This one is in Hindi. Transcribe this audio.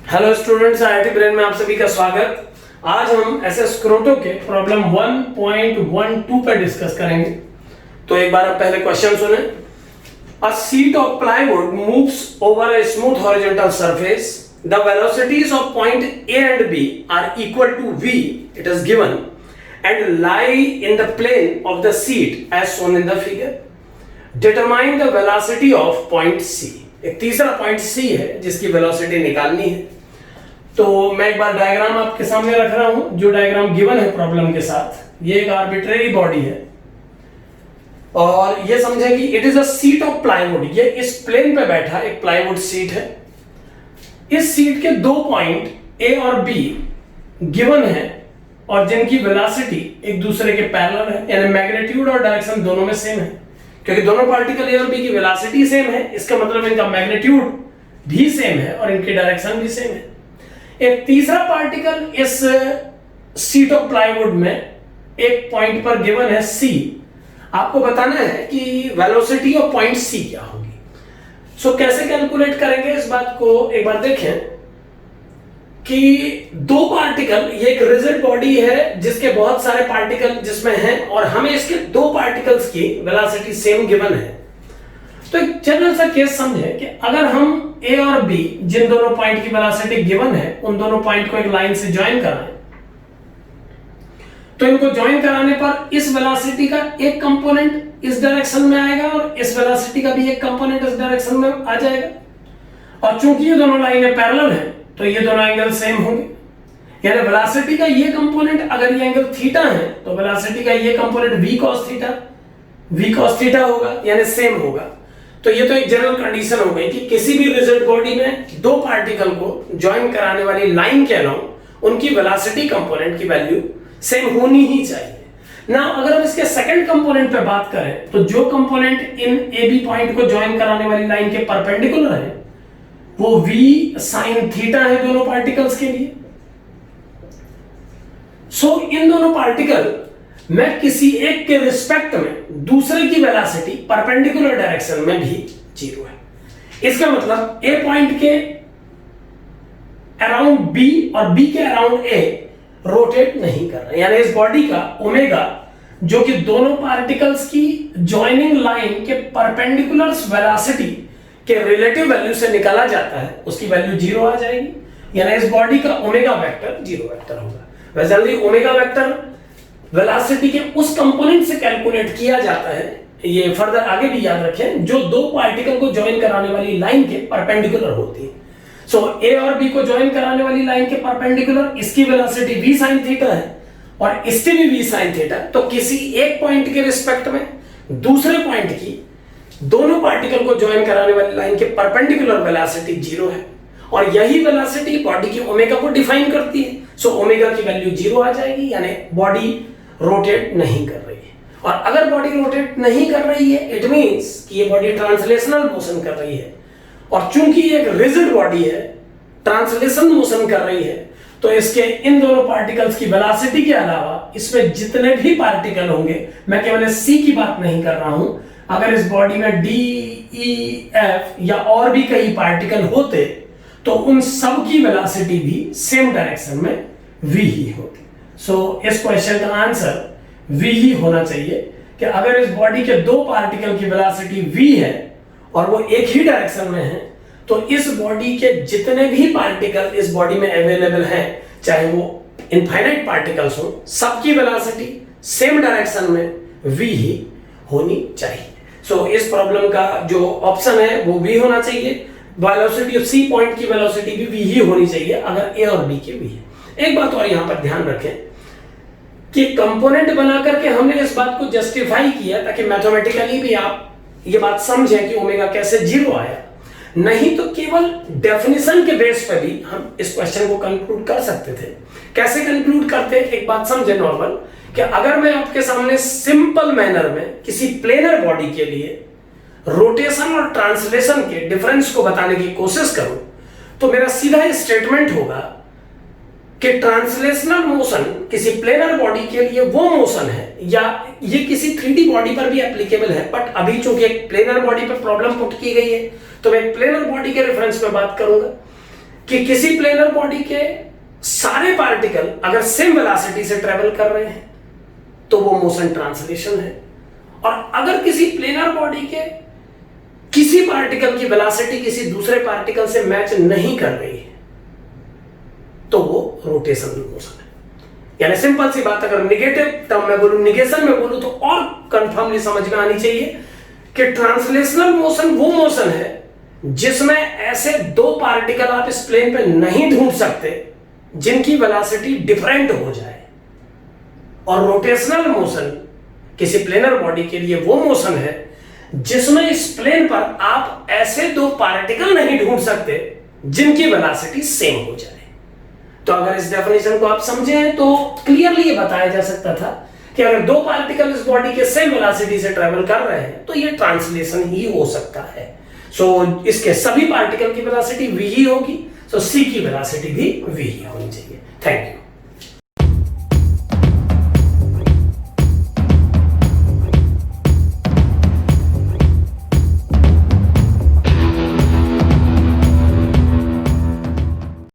हेलो स्टूडेंट्स, आईआईटी ब्रेन में आप सभी का स्वागत। आज हम एसएस स्क्रोटो के प्रॉब्लम 1.12 पे डिस्कस करेंगे। तो एक बार आप पहले क्वेश्चन सुने। A sheet of plywood moves over a smooth horizontal surface. The velocities of point A and B are equal to v, it is given, and lie in the plane of the sheet as shown in the figure. Determine the velocity of point C. एक तीसरा पॉइंट C है जिसकी वेलोसिटी निकालनी है। तो मैं एक बार डायग्राम आपके सामने रख रहा हूं, जो डायग्राम गिवन है प्रॉब्लम के साथ। ये एक आर्बिट्रेरी बॉडी है और ये समझे कि it is a sheet of plywood. ये इस प्लेन पे बैठा एक प्लाईवुड शीट है। इस शीट के दो पॉइंट A और B गिवन है और जिनकी वेलोसिटी एक दूसरे के पैरेलल है, यानी मैग्नीट्यूड और डायरेक्शन दोनों में सेम है। क्योंकि दोनों पार्टिकल ए और बी की वेलोसिटी सेम है, इसका मतलब इनका मैग्नीट्यूड भी सेम है और इनकी डायरेक्शन भी सेम है। एक तीसरा पार्टिकल इस शीट ऑफ प्लाईवुड में एक पॉइंट पर गिवन है C। आपको बताना है कि वेलोसिटी ऑफ पॉइंट C क्या होगी। सो कैसे कैलकुलेट करेंगे इस बात को एक बार देखें कि दो पार्टिकल, ये एक रिजिड बॉडी है जिसके बहुत सारे पार्टिकल जिसमें हैं और हमें इसके दो पार्टिकल्स की वेलोसिटी सेम गिवन है। तो एक जनरल सा केस समझे कि अगर हम A और B जिन दोनों पॉइंट की वेलोसिटी गिवन है उन दोनों पॉइंट को एक लाइन से ज्वाइन कराएं, तो इनको ज्वाइन कराने पर इस वेलोसिटी का एक कंपोनेंट इस डायरेक्शन में आएगा और इस वेलोसिटी का भी एक कंपोनेंट इस डायरेक्शन में आ जाएगा। और चूंकि ये दोनों लाइनें पैरेलल हैं तो ये दोनों एंगल सेम होंगे। यानी वेलोसिटी का ये कंपोनेंट अगर ये एंगल थीटा है तो वेलोसिटी का ये कंपोनेंट v cos थीटा होगा, यानी सेम होगा। तो ये तो एक जनरल कंडीशन हो गई कि किसी भी रिजिड बॉडी में दो पार्टिकल को ज्वाइन कराने वाली लाइन के अलाउंग उनकी वेलोसिटी कंपोनेंट की वैल्यू सेम होनी ही चाहिए ना। अगर हम इसके सेकंड कंपोनेंट पे बात करें तो जो component in A B point को ज्वाइन कराने वाली लाइन के परपेंडिकुलर है वो v sin थीटा है दोनों पार्टिकल्स के लिए। सो इन दोनों पार्टिकल में किसी एक के रिस्पेक्ट में दूसरे की वेलोसिटी परपेंडिकुलर डायरेक्शन में भी जीरो है। इसका मतलब ए पॉइंट के अराउंड बी और बी के अराउंड ए रोटेट नहीं कर रहे, यानी इस बॉडी का ओमेगा जो कि दोनों पार्टिकल्स की ज्वाइनिंग लाइन के परपेंडिकुलर वेलोसिटी के रिलेटिव वैल्यू से निकाला जाता है, उसकी वैल्यू जीरो आ जाएगी। यानी इस बॉडी का ओमेगा वेक्टर जीरो वेक्टर होगा। वैसे ओमेगा वेक्टर वेलोसिटी के उस कंपोनेंट से कैलकुलेट किया जाता है, ये फर्दर आगे भी याद रखें, जो दो पार्टिकल को ज्वाइन कराने वाली लाइन के परपेंडिकुलर होती है। सो ए और बी को ज्वाइन कराने वाली लाइन के परपेंडिकुलर इसकी वेलोसिटी v sin थीटा है और इसकी भी v sin थीटा। तो किसी एक पॉइंट के रिस्पेक्ट में दूसरे पॉइंट की दोनों पार्टिकल को ज्वाइन कराने वाली लाइन के परपेंडिकुलर वेलोसिटी जीरो है और यही वेलोसिटी बॉडी की ओमेगा को डिफाइन करती है। सो ओमेगा की वैल्यू जीरो आ जाएगी, यानी बॉडी रोटेट नहीं कर रही है। और अगर बॉडी रोटेट नहीं कर रही है इट मींस कि ये बॉडी ट्रांसलेशनल मोशन कर रही है और चूंकि ये एक रिजिड बॉडी है, ट्रांसलेशन मोशन कर रही है, तो इसके इन दोनों पार्टिकल्स की वेलोसिटी के अलावा इसमें जितने भी पार्टिकल होंगे, मैं केवल C की बात नहीं कर रहा हूं, अगर इस बॉडी में D, E, F या और भी कई पार्टिकल होते तो उन सब की वेलोसिटी भी सेम डायरेक्शन में v ही होती। सो इस क्वेश्चन का आंसर v ही होना चाहिए कि अगर इस बॉडी के दो पार्टिकल की वेलोसिटी v है और वो एक ही डायरेक्शन में है तो इस बॉडी के जितने भी पार्टिकल इस बॉडी में अवेलेबल हैं, चाहे वो इनफाइनाइट पार्टिकल्स हो, सबकी वेलोसिटी सेम डायरेक्शन में v ही होनी चाहिए। सो इस प्रॉब्लम का जो ऑप्शन है वो v होना चाहिए। वेलोसिटी ऑफ C पॉइंट की वेलोसिटी भी v ही होनी चाहिए अगर A और B की v है। एक बात और यहां पर ध्यान रखें कि कंपोनेंट बना करके हमने इस बात को जस्टिफाई किया ताकि मैथमेटिकली भी आप ये बात समझें कि ओमेगा कैसे जीरो आया। नहीं तो केवल डेफिनेशन के बेस पर भी हम इस क्वेश्चन को कंक्लूड कर सकते थे। कैसे कंक्लूड करते, एक बात समझे नॉर्मल, कि अगर मैं आपके सामने सिंपल मैनर में किसी प्लेनर बॉडी के लिए रोटेशन और ट्रांसलेशन के डिफरेंस को बताने की कोशिश करूं तो मेरा सीधा स्टेटमेंट होगा कि ट्रांसलेशनल मोशन किसी प्लेनर बॉडी के लिए वो मोशन है, या ये किसी 3D बॉडी पर भी एप्लीकेबल है, बट अभी चूंकि एक प्लेनर बॉडी पर प्रॉब्लम पुट की गई है तो मैं एक प्लेनर बॉडी के रेफरेंस में बात करूंगा कि किसी प्लेनर बॉडी के सारे पार्टिकल अगर सेम वेलोसिटी से ट्रेवल कर रहे हैं तो वो मोशन ट्रांसलेशन है, और अगर किसी प्लेनर बॉडी के किसी पार्टिकल की वेलोसिटी किसी दूसरे पार्टिकल से मैच नहीं कर रही है तो वो रोटेशनल मोशन है। यानी सिंपल सी बात, अगर निगेटिव टर्म में बोलूं, निगेशन में बोलूं, तो और कंफर्मली समझ में आनी चाहिए कि ट्रांसलेशनल मोशन वो मोशन है जिसमें ऐसे दो पार्टिकल आप इस प्लेन पे नहीं ढूंढ सकते जिनकी वेलोसिटी डिफरेंट हो जाए, और रोटेशनल मोशन किसी प्लेनर बॉडी के लिए वो मोशन है जिसमें इस प्लेन पर आप ऐसे दो पार्टिकल नहीं ढूंढ सकते जिनकी वेलोसिटी सेम हो जाए। तो अगर इस डेफिनेशन को आप समझें तो क्लियरली ये बताया जा सकता था कि अगर दो पार्टिकल इस बॉडी के सेम वेलोसिटी से ट्रेवल कर रहे हैं तो ये ट्रांसलेशन ही हो सकता है। सो इसके सभी पार्टिकल की वेलोसिटी v ही होगी, सो c की वेलोसिटी भी v ही होनी चाहिए। Thank you.